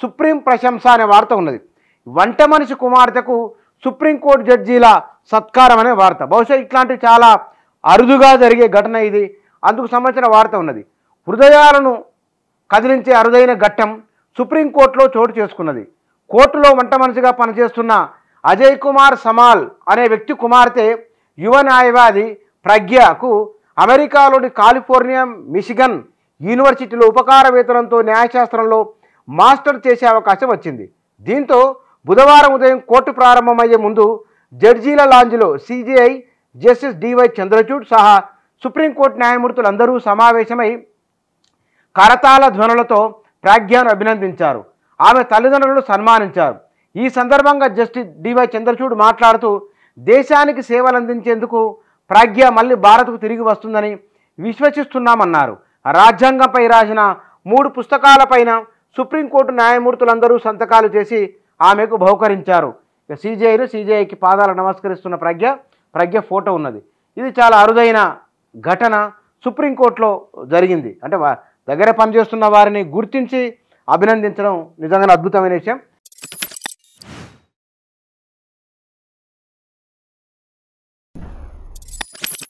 Supreme ప్రశంస అనే వార్త ఉన్నది. వంట మనిషి కుమార్తెకు సుప్రీంకోర్టు జడ్జీల సత్కారం అనే వార్త. బహుశా ఇట్లాంటి చాలా అరుదుగా జరిగే ఘటన ఇది. అందుకు సంబంధించిన వార్త ఉన్నది. హృదయాలను కదిలించే అరుదైన ఘట్టం సుప్రీంకోర్టులో చోటు చేసుకున్నది. కోర్టులో వంట మనిషిగా పనిచేస్తున్న అజయ్ కుమార్ సమాల్ అనే వ్యక్తి కుమార్తె యువ న్యాయవాది ప్రజ్ఞకు అమెరికాలోని కాలిఫోర్నియా మిషిగన్ యూనివర్సిటీలో ఉపకార వేతనంతో న్యాయశాస్త్రంలో మాస్టర్ చేసే అవకాశం వచ్చింది. దీంతో బుధవారం ఉదయం కోర్టు ప్రారంభమయ్యే ముందు జడ్జీల లాంజ్లో సిజేఐ జస్టిస్ డివై చంద్రచూడ్ సహా సుప్రీంకోర్టు న్యాయమూర్తులందరూ సమావేశమై కరతాళ ధ్వనులతో ప్రాజ్ఞను అభినందించారు. ఆమె తల్లిదండ్రులను సన్మానించారు. ఈ సందర్భంగా జస్టిస్ డివై చంద్రచూడ్ మాట్లాడుతూ దేశానికి సేవలు అందించేందుకు ప్రాజ్ఞ మళ్ళీ భారత్కు తిరిగి వస్తుందని విశ్వసిస్తున్నామన్నారు. రాజ్యాంగంపై రాసిన 3 పుస్తకాలపైన సుప్రీంకోర్టు న్యాయమూర్తులందరూ సంతకాలు చేసి ఆమెకు బహుకరించారు. సిజేఐకి పాదాలు నమస్కరిస్తున్న ప్రజ్ఞ ఫోటో ఉన్నది. ఇది చాలా అరుదైన ఘటన సుప్రీంకోర్టులో జరిగింది. అంటే దగ్గర పనిచేస్తున్న వారిని గుర్తించి అభినందించడం నిజంగా అద్భుతమైన విషయం.